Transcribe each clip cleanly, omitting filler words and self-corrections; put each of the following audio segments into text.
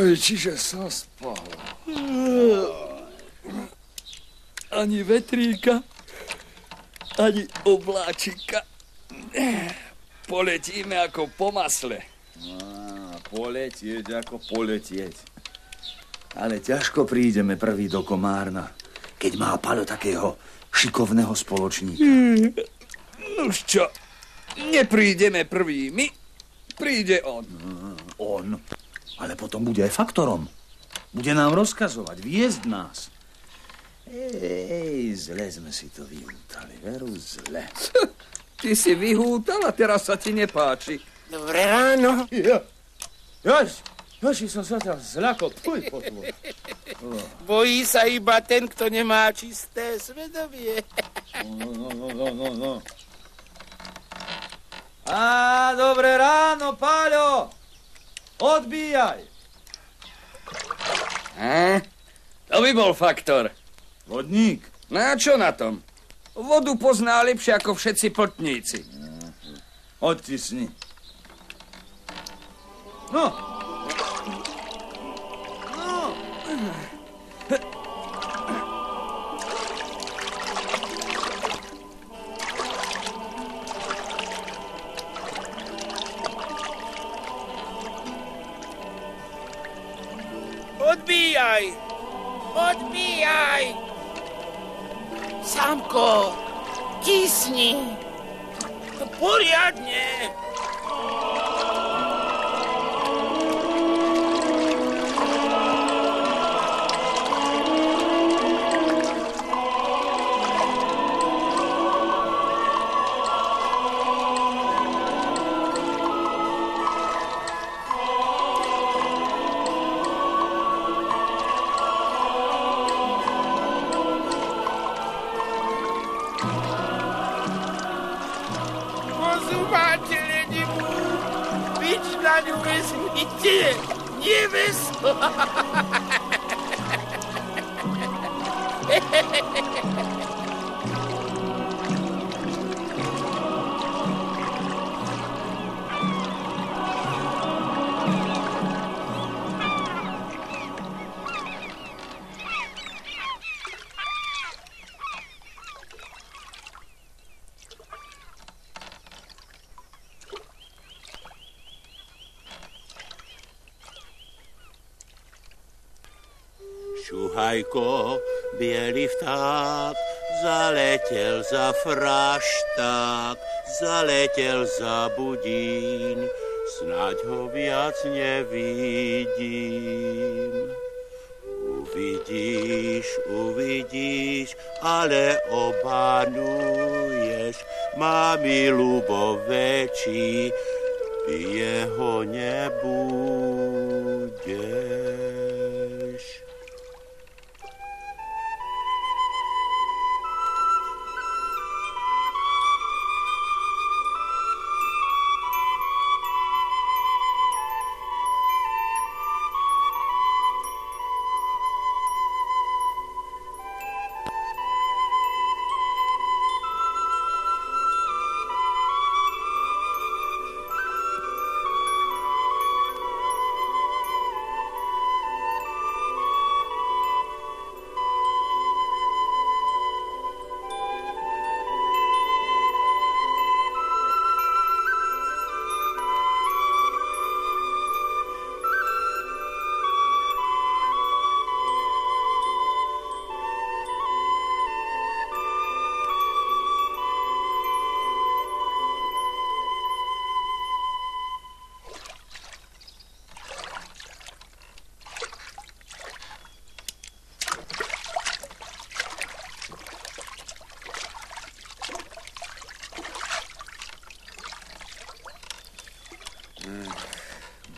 Čiže sa spal. Ani vetríka, ani obláčika. Poletíme ako po masle. Poletieť ako poletieť. Ale ťažko prídeme prvý do Komárna, keď má Paľo takého šikovného spoločníka. Nož čo, neprídeme prvými, príde on. On? Ale potom bude aj faktorom. Bude nám rozkazovať, viesť nás. Zle sme si to vyhútali, veru zle. Ty si vyhútal a teraz sa ti nepáči. Dobré ráno. Joži, som sa tam zľakol. Bojí sa iba ten, kto nemá čisté svedomie. No. Dobré ráno, Paľo. Odbíjaj. To by bol faktor. Vodník. Na čo na tom? Vodu pozná lepšie ako všetci plotníci. Odtisni. No. Odbíjaj! Odbíjaj! Sámko, tisni! Poriadne! Vezmite nevestu. Šuhajko, bielý vták, zaletel za frašták, zaletel za budín, snáď ho viac nevidím. Uvidíš, ale obanuješ, má mi ľubo väčší, jeho nebudeš.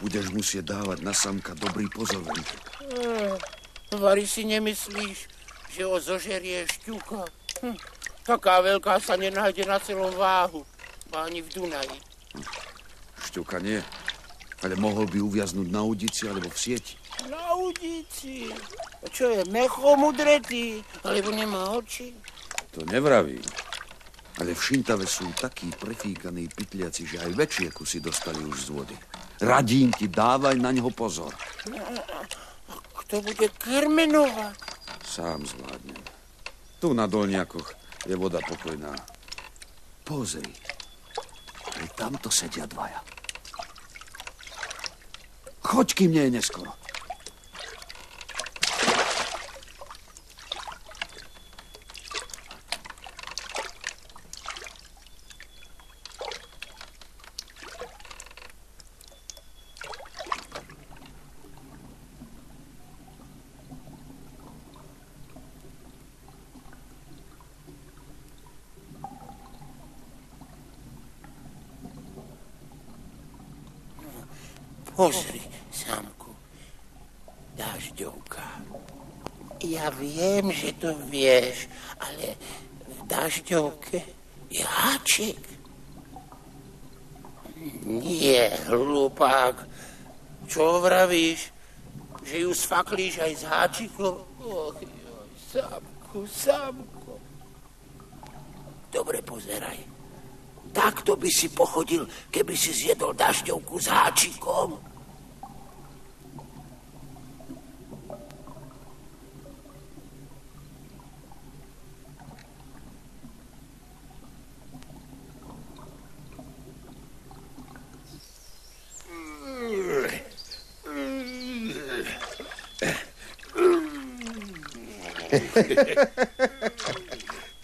Budeš musieť dávať na Samka dobrý pozor. Vari si nemyslíš, že ho zožerie šťuka? Taká veľká sa nenájde na celom Váhu, ani v Dunaji. Šťuka nie, ale mohol by uviaznúť na udici alebo v sieti. Na udici? Čo je, mechom udretý, alebo nemá oči? To nevraví. Ale v Šintave sú takí prefíkaní pytliaci, že aj väčšie kusy dostali už z vody. Radím ti, dávaj na ňo pozor. Kto bude krmenovať? Sám zvládnem. Tu na dolniakoch je voda pokojná. Pozri, aj tamto sedia dvaja. Choď, kým nie je neskoro. Pozri, Sámku, dažďovka. Ja viem, že to vieš, ale v dažďovke je háčik. Nie, hlupák. Čo vravíš? Že ju sfaklíš aj s háčikom? Och, joj, Sámku. Dobre pozeraj. Takto by si pochodil, keby si zjedol dažďovku s háčikom.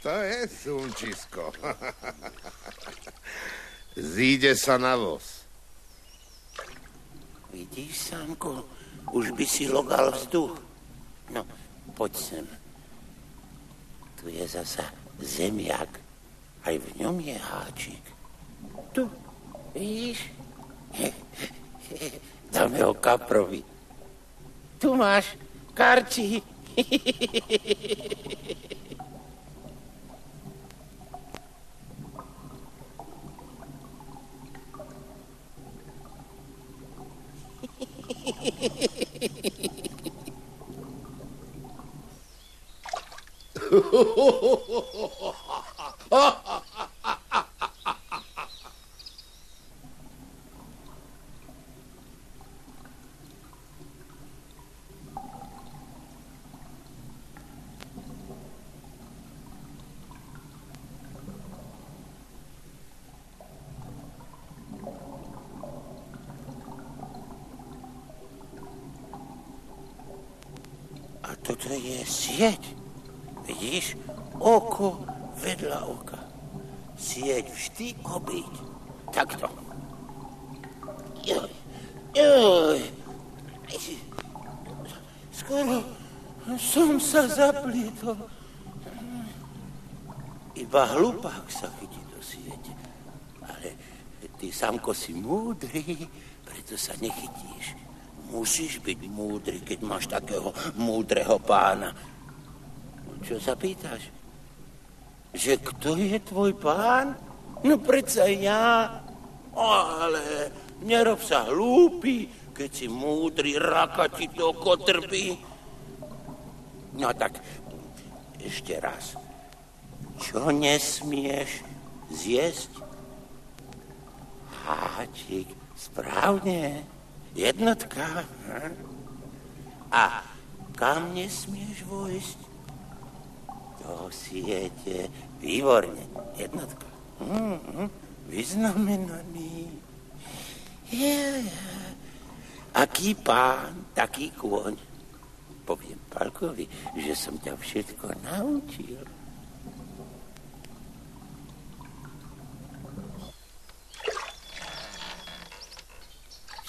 To je slnčisko. Zíde sa na voz. Vidíš, Sámko, už by si logal vzduch. No, poď sem. Tu je zasa zemiak. Aj v ňom je háčik. Tu, vidíš? Dáme ho kaprovi. Tu máš karči. A toto je sieť. Vidíš? Oko vedľa oka. Sieť vždy obiť. Takto. Joj. Skoro som sa zaplietol. Iba hlupák sa chytí do siete. Ale ty, Sámko, si múdry, preto sa nechytíš. Musíš byť múdry, keď máš takého múdreho pána. Čo sa pýtaš? Že kto je tvoj pán? No predsa ja. Ale nerob sa hlúpy, keď si múdry, raka ti to kotrpí. No tak, ešte raz. Čo nesmieš zjesť? Háčik, správne. Jednotka. A kam nesmieš vojsť? Do siete. Výborne. Jednotka. Vyznamenaný. Aký pán, taký kôň. Poviem Palkovi, že som ťa všetko naučil.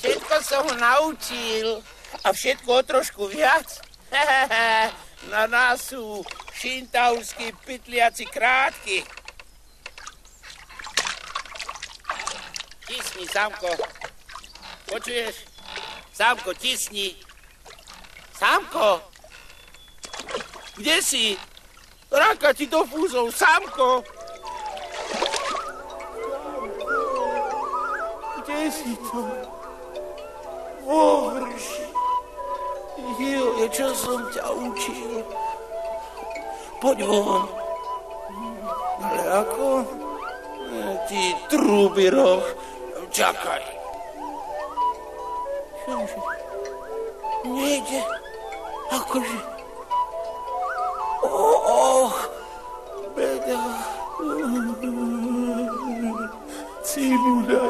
Všetko som ho naučil a všetko o trošku viac. Na nás sú šintavskí pytliaci krátky. Tisni, Sámko. Počuješ? Sámko, tisni. Sámko! Kde si? Ráka ti do fúzov, Sámko! Kde si to? Vo hrši. Jo, čo som ťa učil? Poď von. Ale ako? Ty trúby roh, čakaj. Čože? Nejde. Akože? Beda. Cibula.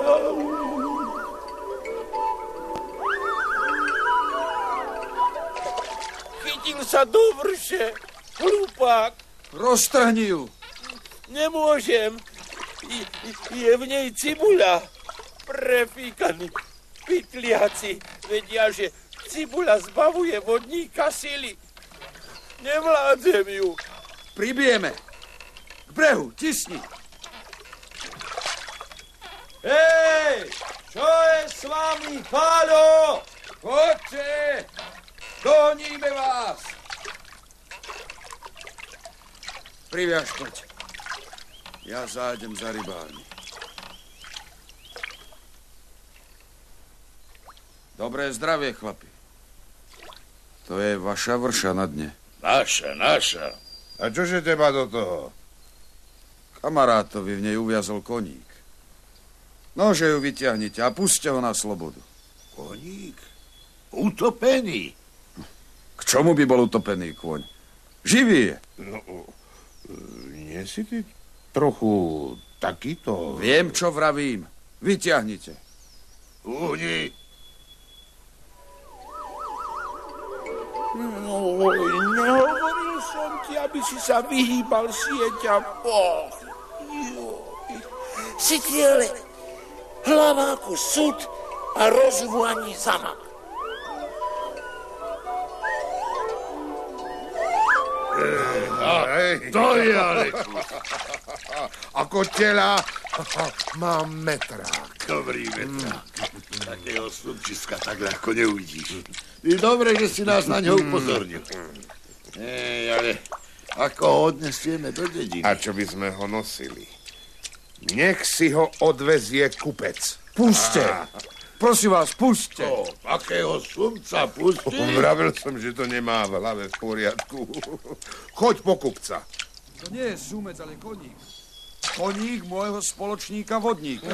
Chytil sa do vrše, hlupák. Roztrhni ju. Nemôžem. Je v nej cibuľa. Prefíkaní pytliaci vedia, že cibuľa zbavuje vodníka sily. Nevládzem ju. Pribijeme. K brehu, tisni. Hej! Čo je s vami, Páľo? Chodte! Goníme vás! Priviaž, poď. Ja zájdem za rybármi. Dobré zdravie, chlapi. To je vaša vrša na dne. Naša. A čože teba do toho? Kamarátovi v nej uviazol koník. Nože ju vyťahnite a puste ho na slobodu. Koník? Utopený? K čomu by bol utopený kôň? Živý je. No, nie si ty trochu takýto... Viem, čo vravím. Vyťahnite. Uhni! No, nehovoril som ti, aby si sa vyhýbal sieťam. Si tiele hlava ako sud a rozumu ani zamak. To je ale ako tela má metrák. Dobrý metrák. Takého slupčiska tak ľahko neuvidíš. Dobre, že si nás na ňo upozornil. Ale ako ho odnesieme do dediny? A čo by sme ho nosili? Nech si ho odvezie kupec. Puste. Prosím vás, puste. Takého slunca pustí? Vravil som, že to nemá v hlave v poriadku. Choď po kupca. To nie je sumec, ale koník. Koník môjho spoločníka vodníka.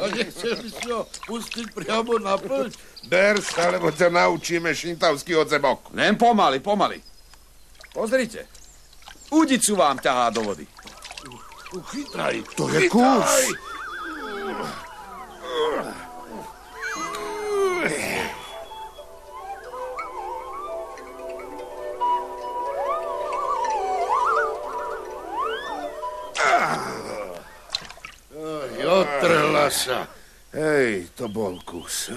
A nechceš by si ho pustiť priamo na plť? Ber sa, lebo ťa naučíme šintavský odzebok. Len pomaly. Pozrite. Udicu vám ťahá do vody. Chytraj. To je kus. Otrhla sa. Hej, to bol kus.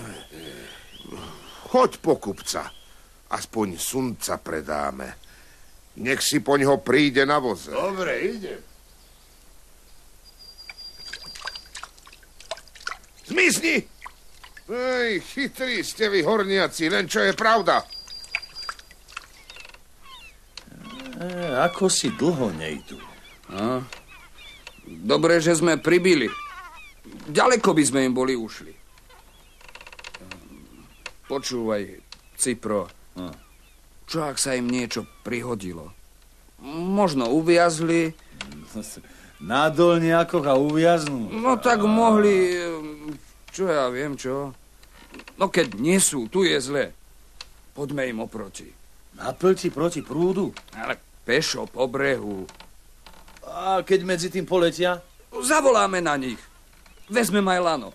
Choď po kupca. Aspoň sunca predáme. Nech si poň ho príde na voze. Dobre, idem. Zmizni! Ej, chytrí ste vy horniaci, len čo je pravda. Ako si dlho nejdu? No. Dobre, že sme pribili. Ďaleko by sme im boli ušli. Počúvaj, Cipro. Čo ak sa im niečo prihodilo? Možno uviazli. Na dolniakoch a uviaznú. No tak mohli... Čo ja viem, čo? No keď nie sú, tu je zle. Poďme im oproti. Na plti proti prúdu? Ale pešo po brehu. A keď medzi tým poletia? Zavoláme na nich. Vezmeme aj lano.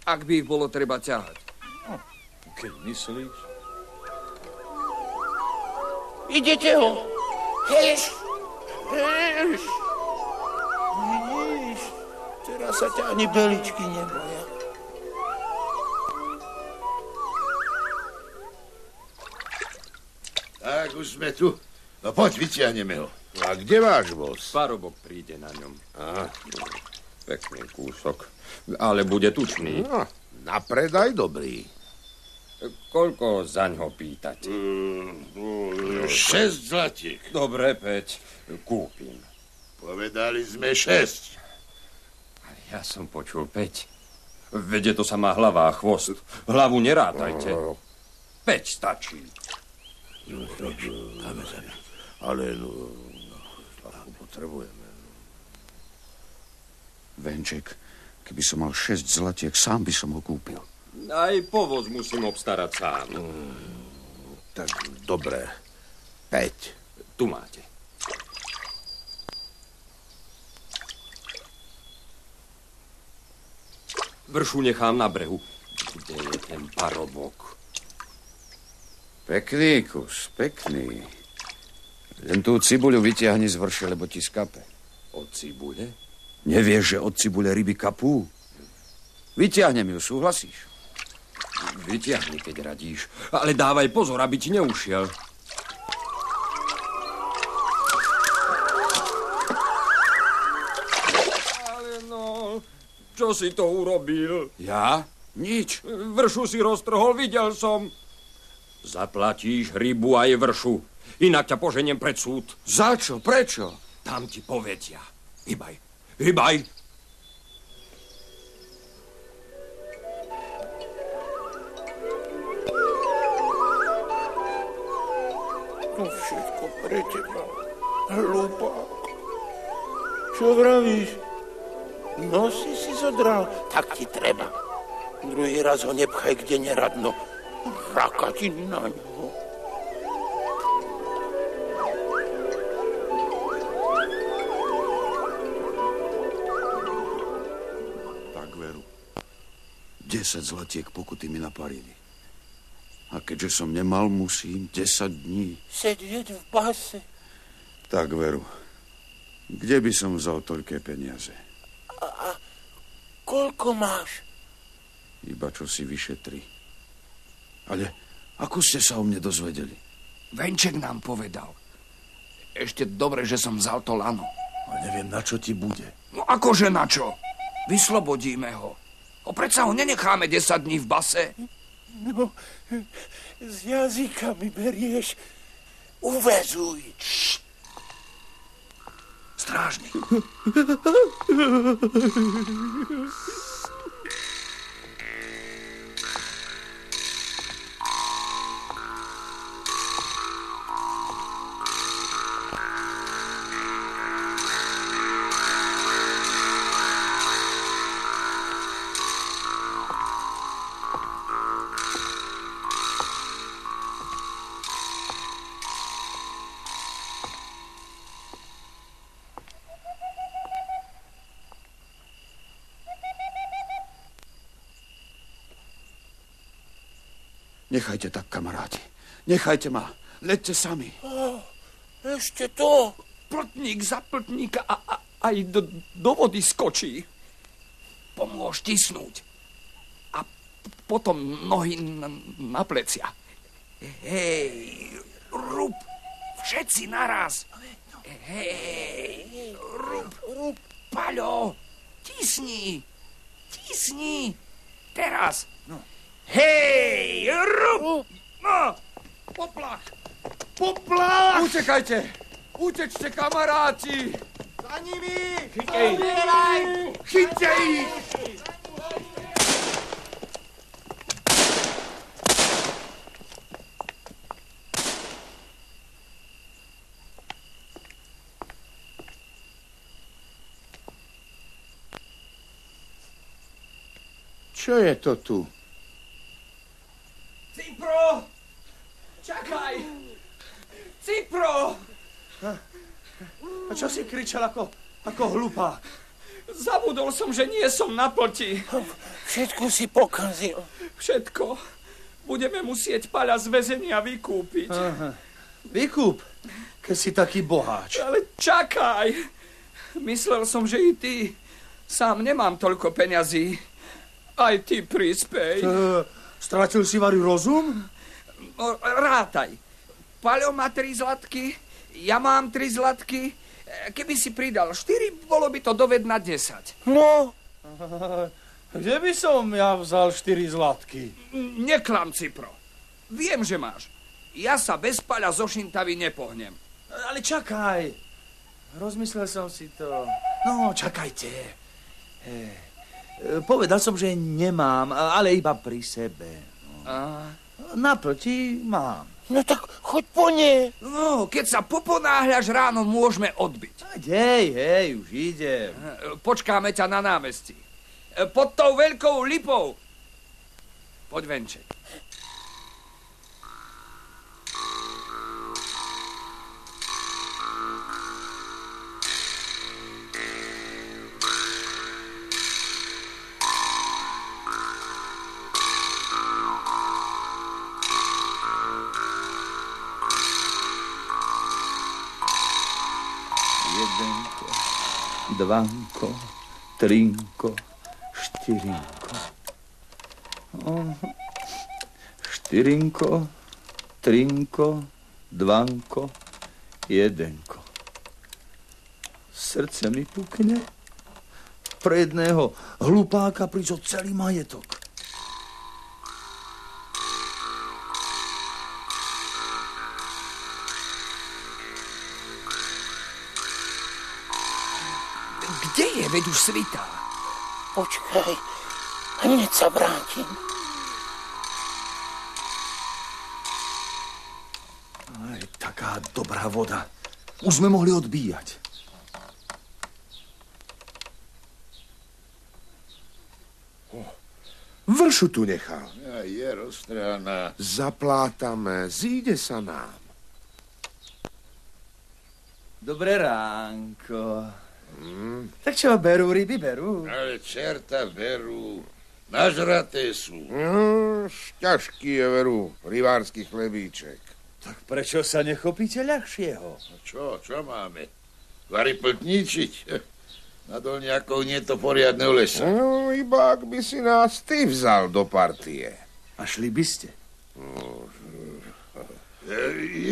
Ak by ich bolo treba ťahať. Keď myslíš? Idete ho. Heš. Vidíš, teraz sa ťa ani beličky neboja. Tak, už sme tu. No poď, vyťahneme ho. A kde váš voz? Parobok príde na ňom. Pekný kúsok. Ale bude tučný. No, na predaj dobrý. Koľko zaňho pýtať? 6 zlatiek. Dobre, 5. Kúpim. Povedali sme 6. Ale ja som počul 5. Vede to sa má hlava a chvost. Hlavu nerátajte. 5 stačí. Ale potrebujeme. Venček, keby som mal 6 zlatiek, sám by som ho kúpil. Aj povoz musím obstarať sám. Tak dobre. 5. Tu máte. Vršu nechám na brehu. Kde je ten parobok? Pekný kus, pekný. Len tú cibuľu vytiahni z vrše, lebo ti skape. Od cibule? Nevieš, že od cibule ryby kapú? Vytiahnem ju, súhlasíš? Vytiahni, keď radíš. Ale dávaj pozor, aby ti neušiel. Ale no, čo si to urobil? Ja? Nič. Vršu si roztrhol, videl som. Zaplatíš rybu aj vršu. Inak ťa poženiem pred súd. Za čo? Prečo? Tam ti povedia. Hybaj, hybaj. To všetko pre teba, hlupák. Čo vravíš? Nosy si zodral, tak ti treba. Druhý raz ho nepchaj, kde neradno. Raka ti na ňo. Tak veru. 10 zlatiek pokuty mi naparili. A keďže som nemal, musím 10 dní. Sedieť v base. Tak veru. Kde by som vzal toľké peniaze? A koľko máš? Iba čo si vyšetri. Ale ako ste sa o mne dozvedeli? Venček nám povedal. Ešte dobre, že som vzal to lano. A neviem, na čo ti bude. No akože na čo? Vyslobodíme ho. Predsa ho nenecháme 10 dní v base. Nebo s jazykami berieš. Uväzuj. Strážnik. Nechajte tak, kamaráti. Nechajte ma. Leďte sami. Ešte to. Plotník za plotníka a aj do vody skočí. Pomôž tisnúť. A potom nohy na plecia. Hej, rub. Všetci naraz. Hej, rub. Paľo, tisni. Teraz. Hej, rub. No, poplach. Utekajte. Utečte, kamaráti. Za nimi! Chyťte ich! Čo je to tu? Cipro! Čakaj! Cipro! A čo si kričal ako hlupák? Zabudol som, že nie som na ploti. Všetko si pokazil. Všetko. Budeme musieť Paľa z väzenia vykúpiť. Aha. Vykúp, keď si taký boháč. Ale čakaj. Myslel som, že i ty. Sám nemám toľko peňazí. Aj ty prispej. Stratil si Varu rozum? No, rátaj. Paľo má 3 zlatky, ja mám 3 zlatky. Keby si pridal 4, bolo by to doved na 10. No. Kde by som ja vzal 4 zlatky? Neklam, Cipro. Viem, že máš. Ja sa bez Paľa zo Šintavy nepohnem. Ale čakaj. Rozmyslel som si to. No, čakajte. Povedal som, že nemám, ale iba pri sebe. Na ploti mám. No tak choď po ne. No, keď sa poponáhľaš ráno, môžeme odbiť. Hej, už idem. Počkáme ťa na námestí. Pod tou veľkou lipou. Poď venček. Jedenko, dvanko, trinko, štyrinko. Štyrinko, trinko, dvanko, jedenko. Srdce mi pukne. Pre jedného hlupáka prišol celý majetok. Kde je? Veď už svitá. Počkaj, hneď sa vrátim. Aj, taká dobrá voda. Už sme mohli odbíjať. Vršu tu nechal. Ja, je roztrhaná. Zaplátame, zíde sa nám. Dobré ránko. Tak čo, berú ryby, berú? Ale čerta berú. Nažraté sú. Ťažký je, veru, rivársky chlebíček. Tak prečo sa nechopíte ľahšieho? No čo máme? Vary pltníčiť? Na dolniakoch nie je to poriadne lesa. No, iba ak by si nás ty vzal do partie. A šli by ste?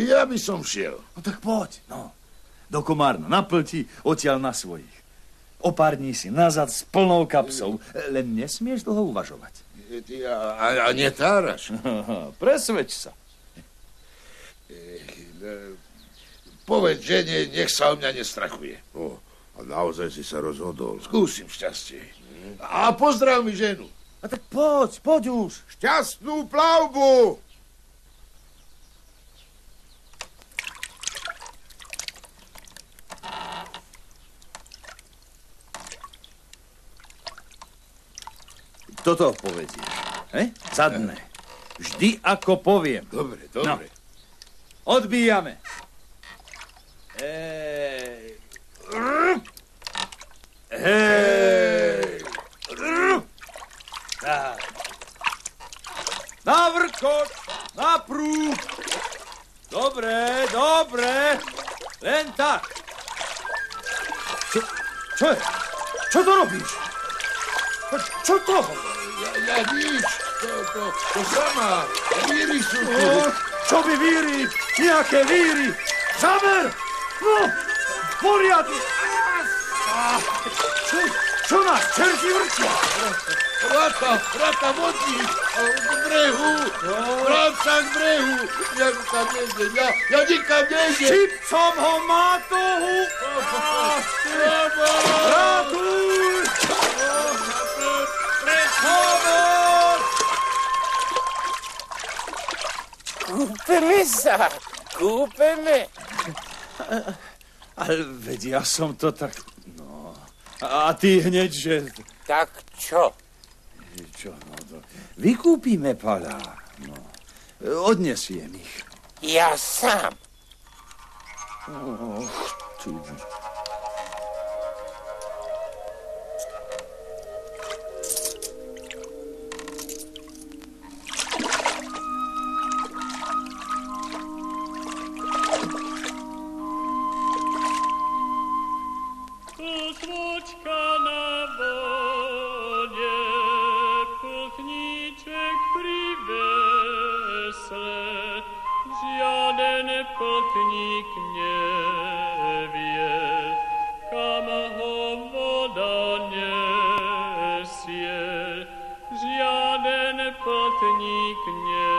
Ja by som šiel. No tak poď, no. Do Komárna, na plti, odtiaľ na svojich. O pár dní si nazad s plnou kapsou. Len nesmieš dlho uvažovať. A netáraš? Presvedč sa. Povedz žene, nech sa o mňa nestrachuje. A naozaj si sa rozhodol. Skúsim šťastie. A pozdrav mi ženu. A tak poď už. Šťastnú plavbu! Toto povedieš, Zadné. Vždy ako poviem. Dobre. No. Odbíjame. Tak. Na vrkoč, na prúd. Dobre. Len tak. Čo je? Čo to robíš? Čo to? Ja nič. To sama. Víry sú tu. Čo by víry? Nejaké víry. Zaber! No, poriadne. Čo nás čerti vrčia? Vrata vodník. K brehu. Vrát sa k brehu. Ja nikam nejdem. Ja nikam nejdem. Šipcom ho mátohu. Ratuj! Kúpeme. Ale veď ja som to tak... No. A ty hneď, že... Tak čo? Čo, no to... Vykúpime Pala. No. Odnesiem ich. Ja sám. Ty. Putník nevie, kam ho voda nesie. Žiaden putník nevie.